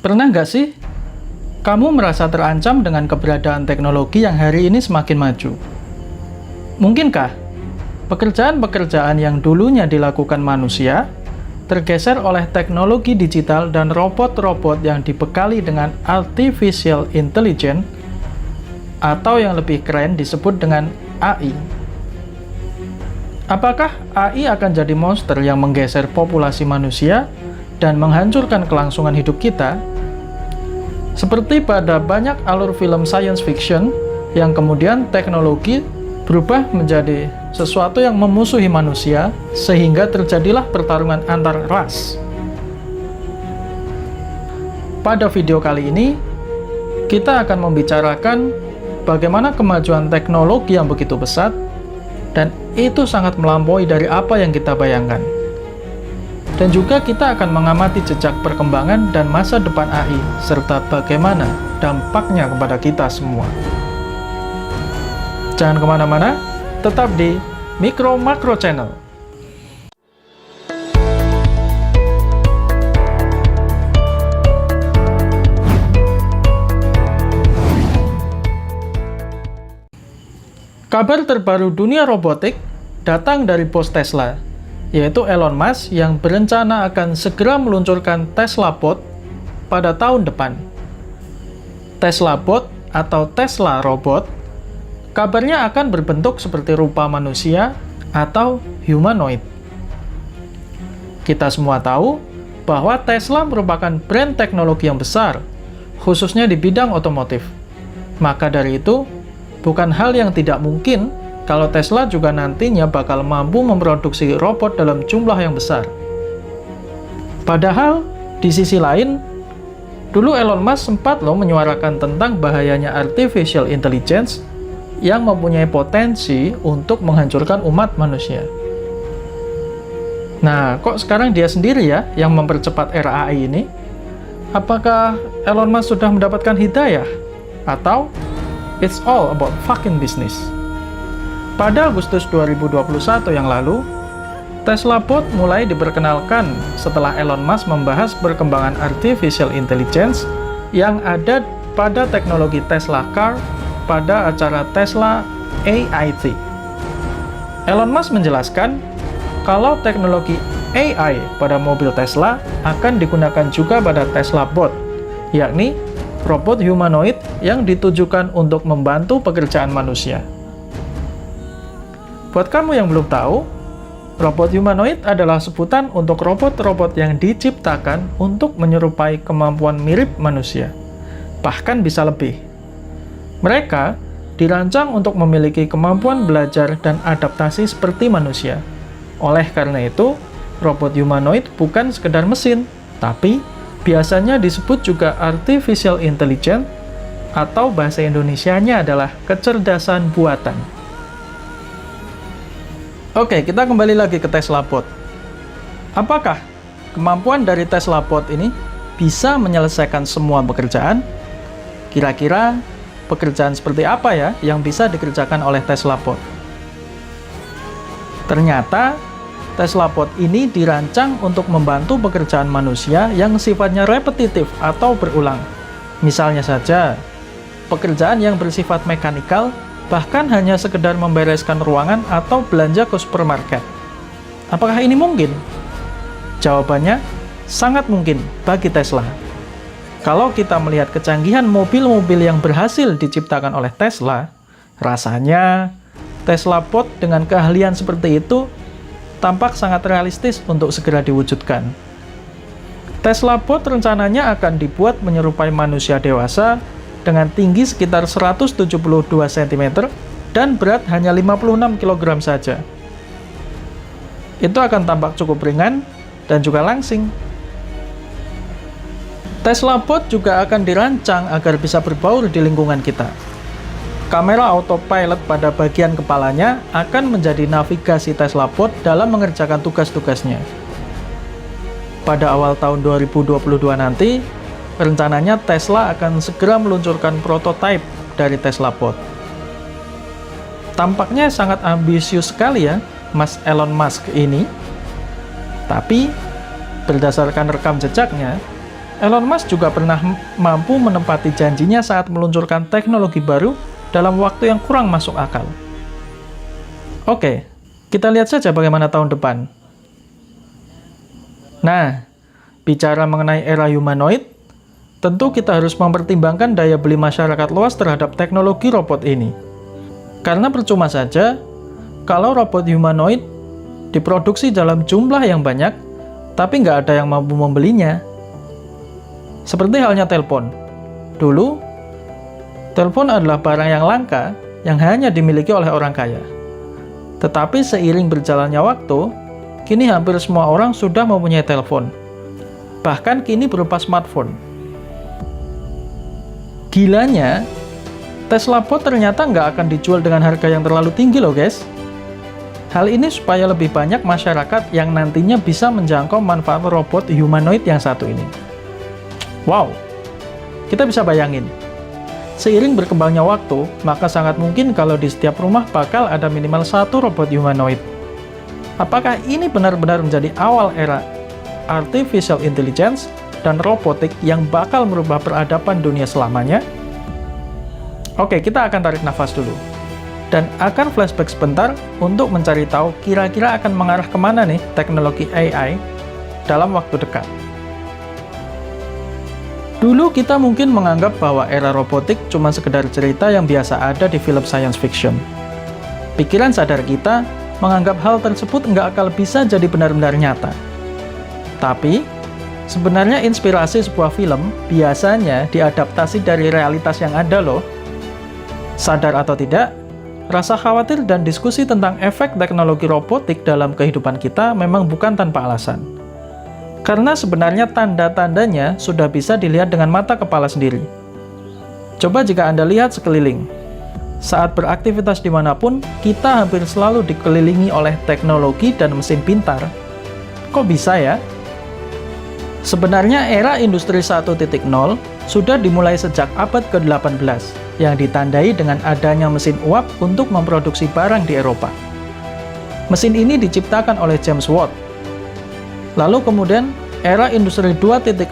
Pernah nggak sih kamu merasa terancam dengan keberadaan teknologi yang hari ini semakin maju? Mungkinkah pekerjaan-pekerjaan yang dulunya dilakukan manusia tergeser oleh teknologi digital dan robot-robot yang dibekali dengan artificial intelligence atau yang lebih keren disebut dengan AI? Apakah AI akan jadi monster yang menggeser populasi manusia dan menghancurkan kelangsungan hidup kita? Seperti pada banyak alur film science fiction yang kemudian teknologi berubah menjadi sesuatu yang memusuhi manusia sehingga terjadilah pertarungan antar ras. Pada video kali ini, kita akan membicarakan bagaimana kemajuan teknologi yang begitu pesat dan itu sangat melampaui dari apa yang kita bayangkan. Dan juga kita akan mengamati jejak perkembangan dan masa depan AI, serta bagaimana dampaknya kepada kita semua. Jangan kemana-mana, tetap di Mikro Makro Channel. Kabar terbaru dunia robotik datang dari bos Tesla, yaitu Elon Musk yang berencana akan segera meluncurkan Tesla Bot pada tahun depan. Tesla Bot atau Tesla Robot kabarnya akan berbentuk seperti rupa manusia atau humanoid. Kita semua tahu bahwa Tesla merupakan brand teknologi yang besar, khususnya di bidang otomotif. Maka dari itu, bukan hal yang tidak mungkin kalau Tesla juga nantinya bakal mampu memproduksi robot dalam jumlah yang besar. Padahal, di sisi lain, dulu Elon Musk sempat menyuarakan tentang bahayanya artificial intelligence yang mempunyai potensi untuk menghancurkan umat manusia. Nah, kok sekarang dia sendiri ya yang mempercepat era AI ini? Apakah Elon Musk sudah mendapatkan hidayah? Atau it's all about fucking business? Pada Agustus 2021 yang lalu, Tesla Bot mulai diperkenalkan setelah Elon Musk membahas perkembangan artificial intelligence yang ada pada teknologi Tesla Car pada acara Tesla AIT. Elon Musk menjelaskan kalau teknologi AI pada mobil Tesla akan digunakan juga pada Tesla Bot, yakni robot humanoid yang ditujukan untuk membantu pekerjaan manusia. Buat kamu yang belum tahu, robot humanoid adalah sebutan untuk robot-robot yang diciptakan untuk menyerupai kemampuan mirip manusia, bahkan bisa lebih. Mereka dirancang untuk memiliki kemampuan belajar dan adaptasi seperti manusia. Oleh karena itu, robot humanoid bukan sekedar mesin, tapi biasanya disebut juga artificial intelligence atau bahasa Indonesianya adalah kecerdasan buatan. Oke, kita kembali lagi ke Tesla Bot. Apakah kemampuan dari Tesla Bot ini bisa menyelesaikan semua pekerjaan? Kira-kira pekerjaan seperti apa ya yang bisa dikerjakan oleh Tesla Bot? Ternyata Tesla Bot ini dirancang untuk membantu pekerjaan manusia yang sifatnya repetitif atau berulang. Misalnya saja, pekerjaan yang bersifat mekanikal, bahkan hanya sekedar membereskan ruangan atau belanja ke supermarket. Apakah ini mungkin? Jawabannya, sangat mungkin bagi Tesla. Kalau kita melihat kecanggihan mobil-mobil yang berhasil diciptakan oleh Tesla, rasanya Tesla Bot dengan keahlian seperti itu tampak sangat realistis untuk segera diwujudkan. Tesla Bot rencananya akan dibuat menyerupai manusia dewasa dengan tinggi sekitar 172 cm dan berat hanya 56 kg saja. Itu akan tampak cukup ringan dan juga langsing. Tesla Bot juga akan dirancang agar bisa berbaur di lingkungan kita. Kamera autopilot pada bagian kepalanya akan menjadi navigasi Tesla Bot dalam mengerjakan tugas-tugasnya. Pada awal tahun 2022 nanti, rencananya Tesla akan segera meluncurkan prototipe dari Tesla Bot. Tampaknya sangat ambisius sekali ya, Mas Elon Musk ini. Tapi, berdasarkan rekam jejaknya, Elon Musk juga pernah mampu menepati janjinya saat meluncurkan teknologi baru dalam waktu yang kurang masuk akal. Oke, kita lihat saja bagaimana tahun depan. Nah, bicara mengenai era humanoid, tentu kita harus mempertimbangkan daya beli masyarakat luas terhadap teknologi robot ini. Karena percuma saja kalau robot humanoid diproduksi dalam jumlah yang banyak, tapi nggak ada yang mampu membelinya. Seperti halnya telepon. Dulu, telepon adalah barang yang langka yang hanya dimiliki oleh orang kaya. Tetapi seiring berjalannya waktu, kini hampir semua orang sudah mempunyai telepon. Bahkan kini berupa smartphone. Gilanya, Tesla Bot ternyata nggak akan dijual dengan harga yang terlalu tinggi loh guys. Hal ini supaya lebih banyak masyarakat yang nantinya bisa menjangkau manfaat robot humanoid yang satu ini. Wow, kita bisa bayangin. Seiring berkembangnya waktu, maka sangat mungkin kalau di setiap rumah bakal ada minimal satu robot humanoid. Apakah ini benar-benar menjadi awal era artificial intelligence dan robotik yang bakal merubah peradaban dunia selamanya? Oke, kita akan tarik nafas dulu. Dan akan flashback sebentar untuk mencari tahu kira-kira akan mengarah kemana nih teknologi AI dalam waktu dekat. Dulu kita mungkin menganggap bahwa era robotik cuma sekedar cerita yang biasa ada di film science fiction. Pikiran sadar kita menganggap hal tersebut nggak akan bisa jadi benar-benar nyata. Tapi, sebenarnya inspirasi sebuah film biasanya diadaptasi dari realitas yang ada loh. Sadar atau tidak, rasa khawatir dan diskusi tentang efek teknologi robotik dalam kehidupan kita memang bukan tanpa alasan. Karena sebenarnya tanda-tandanya sudah bisa dilihat dengan mata kepala sendiri. Coba jika Anda lihat sekeliling. Saat beraktivitas dimanapun, kita hampir selalu dikelilingi oleh teknologi dan mesin pintar. Kok bisa ya? Sebenarnya era industri 1.0 sudah dimulai sejak abad ke-18, yang ditandai dengan adanya mesin uap untuk memproduksi barang di Eropa. Mesin ini diciptakan oleh James Watt. Lalu kemudian, era industri 2.0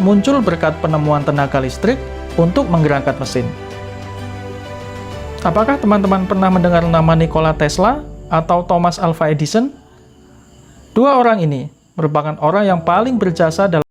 muncul berkat penemuan tenaga listrik untuk menggerakkan mesin. Apakah teman-teman pernah mendengar nama Nikola Tesla atau Thomas Alva Edison? Dua orang ini merupakan orang yang paling berjasa dalam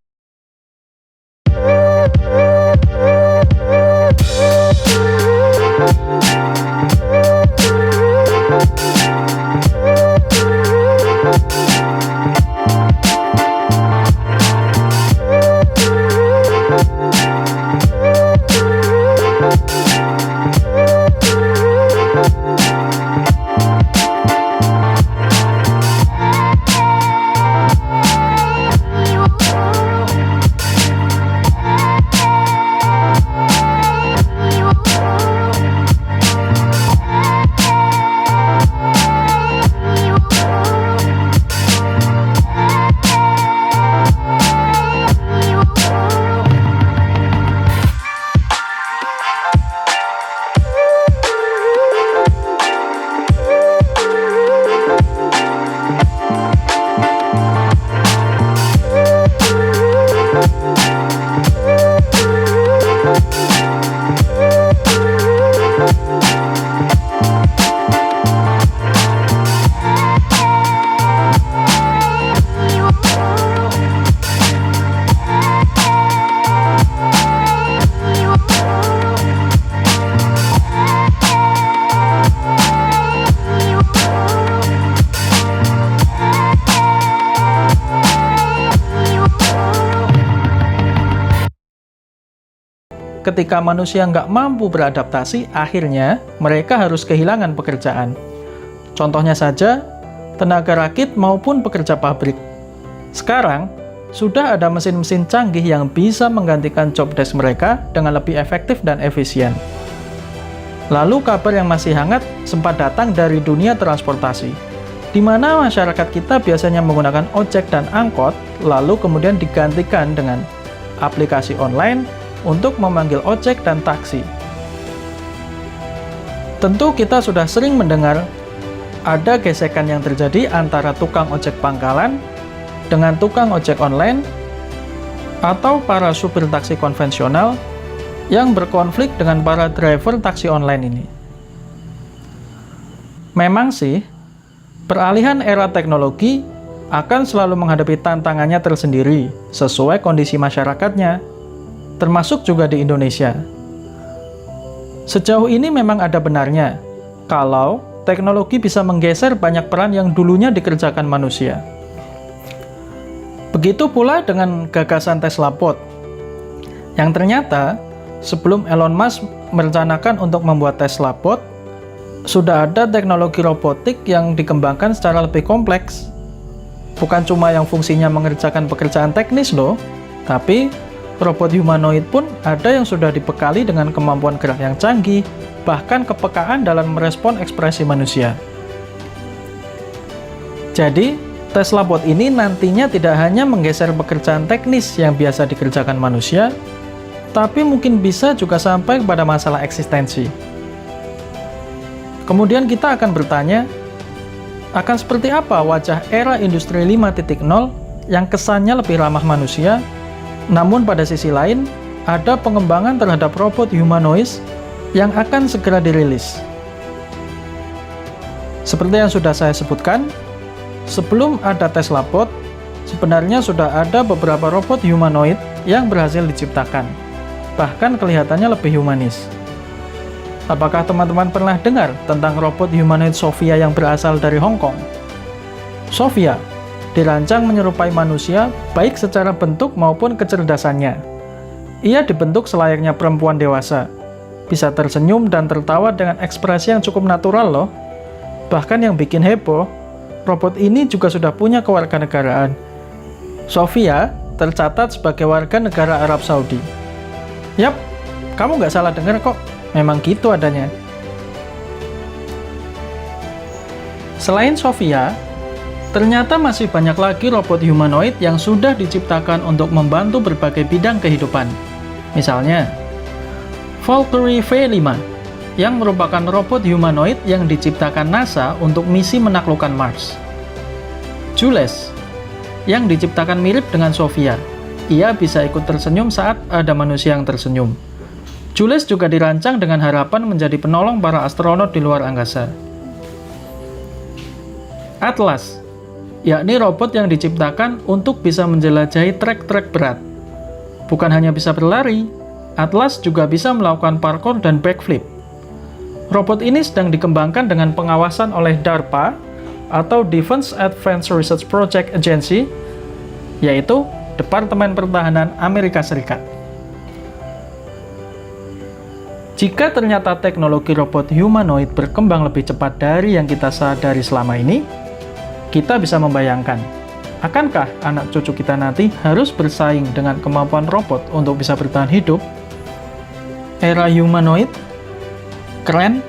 ketika manusia nggak mampu beradaptasi, akhirnya mereka harus kehilangan pekerjaan. Contohnya saja, tenaga rakit maupun pekerja pabrik. Sekarang, sudah ada mesin-mesin canggih yang bisa menggantikan job desk mereka dengan lebih efektif dan efisien. Lalu kabar yang masih hangat sempat datang dari dunia transportasi, di mana masyarakat kita biasanya menggunakan ojek dan angkot, lalu kemudian digantikan dengan aplikasi online untuk memanggil ojek dan taksi. Tentu kita sudah sering mendengar ada gesekan yang terjadi antara tukang ojek pangkalan dengan tukang ojek online, atau para supir taksi konvensional yang berkonflik dengan para driver taksi online ini. Memang sih, peralihan era teknologi akan selalu menghadapi tantangannya tersendiri sesuai kondisi masyarakatnya, termasuk juga di Indonesia. Sejauh ini memang ada benarnya kalau teknologi bisa menggeser banyak peran yang dulunya dikerjakan manusia. Begitu pula dengan gagasan Tesla Bot, yang ternyata sebelum Elon Musk merencanakan untuk membuat Tesla Bot, sudah ada teknologi robotik yang dikembangkan secara lebih kompleks. Bukan cuma yang fungsinya mengerjakan pekerjaan teknis loh, tapi robot humanoid pun ada yang sudah dibekali dengan kemampuan gerak yang canggih, bahkan kepekaan dalam merespon ekspresi manusia. Jadi, Tesla Bot ini nantinya tidak hanya menggeser pekerjaan teknis yang biasa dikerjakan manusia, tapi mungkin bisa juga sampai kepada masalah eksistensi. Kemudian kita akan bertanya, akan seperti apa wajah era industri 5.0 yang kesannya lebih ramah manusia, namun pada sisi lain, ada pengembangan terhadap robot humanoid yang akan segera dirilis. Seperti yang sudah saya sebutkan, sebelum ada Tesla Bot, sebenarnya sudah ada beberapa robot humanoid yang berhasil diciptakan, bahkan kelihatannya lebih humanis. Apakah teman-teman pernah dengar tentang robot humanoid Sophia yang berasal dari Hong Kong? Sophia dirancang menyerupai manusia baik secara bentuk maupun kecerdasannya. Ia dibentuk selayaknya perempuan dewasa, bisa tersenyum dan tertawa dengan ekspresi yang cukup natural loh. Bahkan yang bikin heboh, robot ini juga sudah punya kewarganegaraan. Sophia tercatat sebagai warga negara Arab Saudi. Yap, kamu nggak salah dengar kok, memang gitu adanya. Selain Sophia, ternyata masih banyak lagi robot humanoid yang sudah diciptakan untuk membantu berbagai bidang kehidupan. Misalnya, Valkyrie V5, yang merupakan robot humanoid yang diciptakan NASA untuk misi menaklukkan Mars. Jules, yang diciptakan mirip dengan Sophia. Ia bisa ikut tersenyum saat ada manusia yang tersenyum. Jules juga dirancang dengan harapan menjadi penolong para astronot di luar angkasa. Atlas, yakni robot yang diciptakan untuk bisa menjelajahi trek-trek berat. Bukan hanya bisa berlari, Atlas juga bisa melakukan parkour dan backflip. Robot ini sedang dikembangkan dengan pengawasan oleh DARPA atau Defense Advanced Research Project Agency, yaitu Departemen Pertahanan Amerika Serikat. Jika ternyata teknologi robot humanoid berkembang lebih cepat dari yang kita sadari selama ini, kita bisa membayangkan, akankah anak cucu kita nanti harus bersaing dengan kemampuan robot untuk bisa bertahan hidup? Era humanoid keren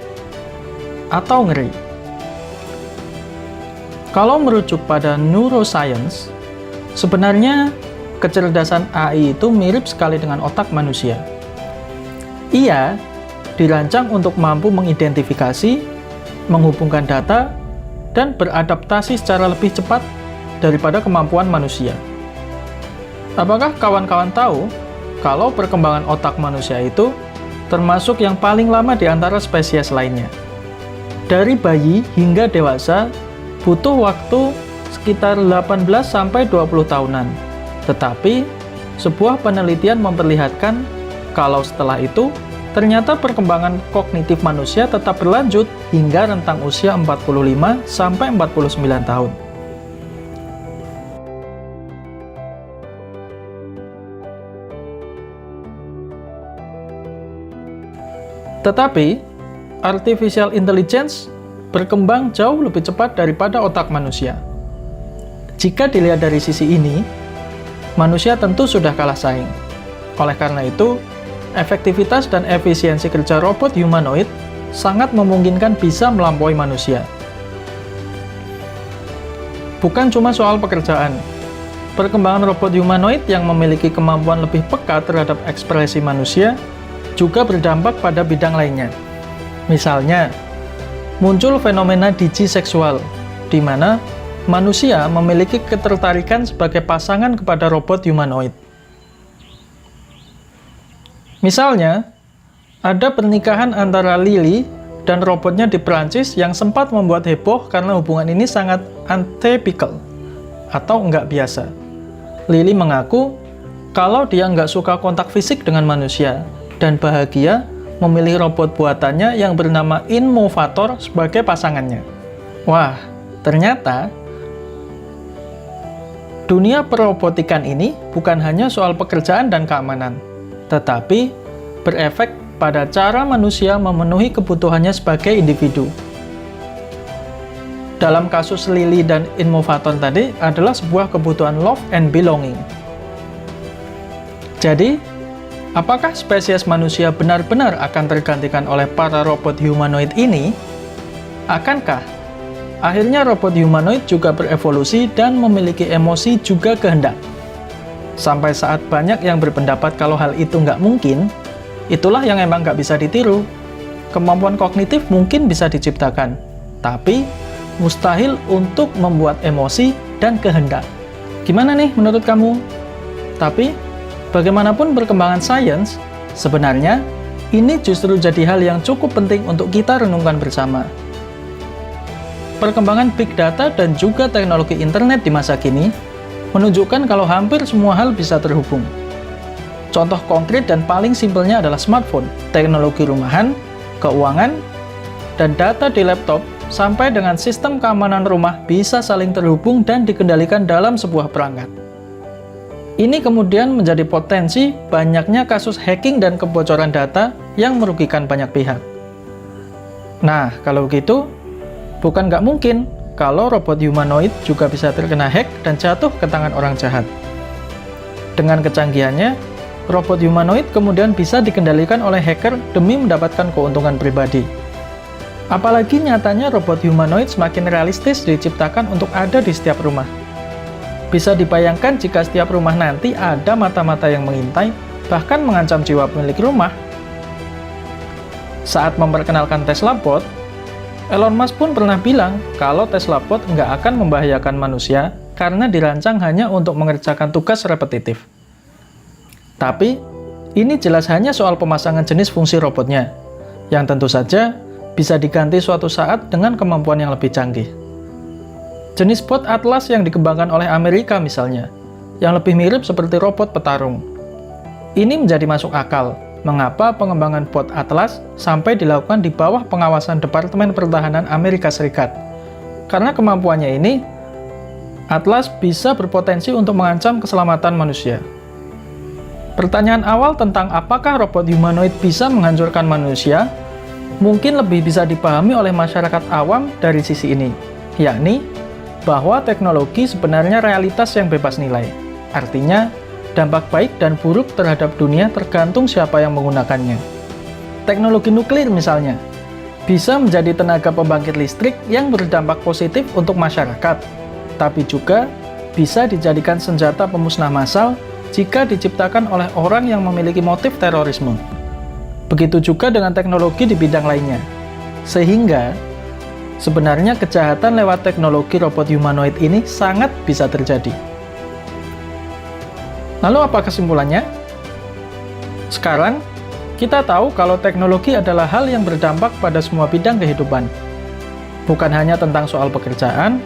atau ngeri? Kalau merujuk pada neuroscience, sebenarnya kecerdasan AI itu mirip sekali dengan otak manusia. Ia dirancang untuk mampu mengidentifikasi, menghubungkan data, dan beradaptasi secara lebih cepat daripada kemampuan manusia. Apakah kawan-kawan tahu kalau perkembangan otak manusia itu termasuk yang paling lama di antara spesies lainnya? Dari bayi hingga dewasa butuh waktu sekitar 18-20 tahunan. Tetapi, sebuah penelitian memperlihatkan kalau setelah itu, ternyata perkembangan kognitif manusia tetap berlanjut hingga rentang usia 45-49 tahun. Tetapi, artificial intelligence berkembang jauh lebih cepat daripada otak manusia. Jika dilihat dari sisi ini, manusia tentu sudah kalah saing. Oleh karena itu, efektivitas dan efisiensi kerja robot humanoid sangat memungkinkan bisa melampaui manusia. Bukan cuma soal pekerjaan, perkembangan robot humanoid yang memiliki kemampuan lebih peka terhadap ekspresi manusia juga berdampak pada bidang lainnya. Misalnya, muncul fenomena digiseksual, di mana manusia memiliki ketertarikan sebagai pasangan kepada robot humanoid. Misalnya, ada pernikahan antara Lily dan robotnya di Prancis yang sempat membuat heboh karena hubungan ini sangat untypical atau nggak biasa. Lily mengaku kalau dia nggak suka kontak fisik dengan manusia dan bahagia memilih robot buatannya yang bernama Inmovator sebagai pasangannya. Wah, ternyata dunia perrobotikan ini bukan hanya soal pekerjaan dan keamanan, tetapi berefek pada cara manusia memenuhi kebutuhannya sebagai individu. Dalam kasus Lily dan Inmovator tadi adalah sebuah kebutuhan love and belonging. Jadi, apakah spesies manusia benar-benar akan tergantikan oleh para robot humanoid ini? Akankah akhirnya robot humanoid juga berevolusi dan memiliki emosi juga kehendak? Sampai saat banyak yang berpendapat kalau hal itu nggak mungkin, itulah yang emang nggak bisa ditiru. Kemampuan kognitif mungkin bisa diciptakan, tapi mustahil untuk membuat emosi dan kehendak. Gimana nih menurut kamu? Tapi, bagaimanapun perkembangan sains, sebenarnya ini justru jadi hal yang cukup penting untuk kita renungkan bersama. Perkembangan big data dan juga teknologi internet di masa kini menunjukkan kalau hampir semua hal bisa terhubung. Contoh konkret dan paling simpelnya adalah smartphone, teknologi rumahan, keuangan, dan data di laptop sampai dengan sistem keamanan rumah bisa saling terhubung dan dikendalikan dalam sebuah perangkat. Ini kemudian menjadi potensi banyaknya kasus hacking dan kebocoran data yang merugikan banyak pihak. Nah, kalau gitu, bukan nggak mungkin kalau robot humanoid juga bisa terkena hack dan jatuh ke tangan orang jahat. Dengan kecanggihannya, robot humanoid kemudian bisa dikendalikan oleh hacker demi mendapatkan keuntungan pribadi. Apalagi nyatanya robot humanoid semakin realistis diciptakan untuk ada di setiap rumah. Bisa dibayangkan jika setiap rumah nanti ada mata-mata yang mengintai, bahkan mengancam jiwa pemilik rumah. Saat memperkenalkan Tesla Bot, Elon Musk pun pernah bilang kalau Tesla Bot nggak akan membahayakan manusia karena dirancang hanya untuk mengerjakan tugas repetitif. Tapi, ini jelas hanya soal pemasangan jenis fungsi robotnya, yang tentu saja bisa diganti suatu saat dengan kemampuan yang lebih canggih. Jenis bot Atlas yang dikembangkan oleh Amerika misalnya, yang lebih mirip seperti robot petarung. Ini menjadi masuk akal, mengapa pengembangan bot Atlas sampai dilakukan di bawah pengawasan Departemen Pertahanan Amerika Serikat. Karena kemampuannya ini, Atlas bisa berpotensi untuk mengancam keselamatan manusia. Pertanyaan awal tentang apakah robot humanoid bisa menghancurkan manusia mungkin lebih bisa dipahami oleh masyarakat awam dari sisi ini, yakni bahwa teknologi sebenarnya realitas yang bebas nilai. Artinya, dampak baik dan buruk terhadap dunia tergantung siapa yang menggunakannya. Teknologi nuklir misalnya, bisa menjadi tenaga pembangkit listrik yang berdampak positif untuk masyarakat, tapi juga bisa dijadikan senjata pemusnah massal jika diciptakan oleh orang yang memiliki motif terorisme. Begitu juga dengan teknologi di bidang lainnya. Sehingga, sebenarnya kejahatan lewat teknologi robot humanoid ini sangat bisa terjadi. Lalu apa kesimpulannya? Sekarang, kita tahu kalau teknologi adalah hal yang berdampak pada semua bidang kehidupan. Bukan hanya tentang soal pekerjaan,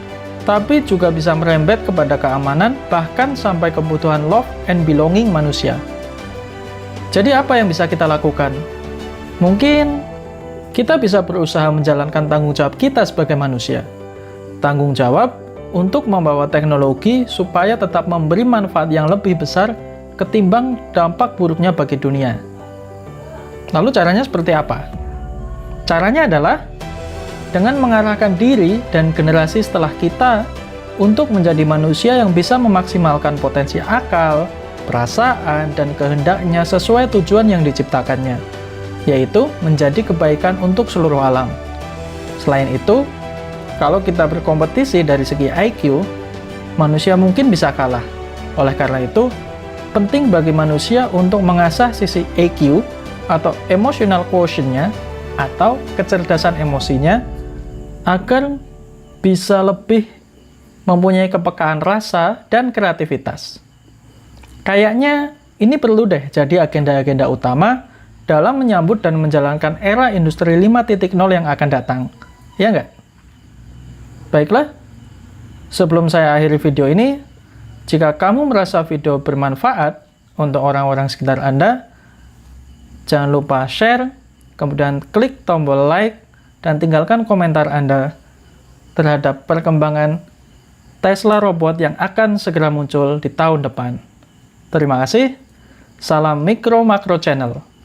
tapi juga bisa merembet kepada keamanan, bahkan sampai kebutuhan love and belonging manusia. Jadi apa yang bisa kita lakukan? Mungkin kita bisa berusaha menjalankan tanggung jawab kita sebagai manusia. Tanggung jawab untuk membawa teknologi supaya tetap memberi manfaat yang lebih besar ketimbang dampak buruknya bagi dunia. Lalu caranya seperti apa? Caranya adalah dengan mengarahkan diri dan generasi setelah kita untuk menjadi manusia yang bisa memaksimalkan potensi akal, perasaan, dan kehendaknya sesuai tujuan yang diciptakannya, yaitu menjadi kebaikan untuk seluruh alam. Selain itu, kalau kita berkompetisi dari segi IQ, manusia mungkin bisa kalah. Oleh karena itu, penting bagi manusia untuk mengasah sisi EQ atau emotional quotient-nya atau kecerdasan emosinya agar bisa lebih mempunyai kepekaan rasa dan kreativitas. Kayaknya ini perlu deh jadi agenda-agenda utama dalam menyambut dan menjalankan era industri 5.0 yang akan datang. Ya nggak? Baiklah, sebelum saya akhiri video ini, jika kamu merasa video bermanfaat untuk orang-orang sekitar Anda, jangan lupa share, kemudian klik tombol like, dan tinggalkan komentar Anda terhadap perkembangan Tesla robot yang akan segera muncul di tahun depan. Terima kasih. Salam Mikro Makro Channel.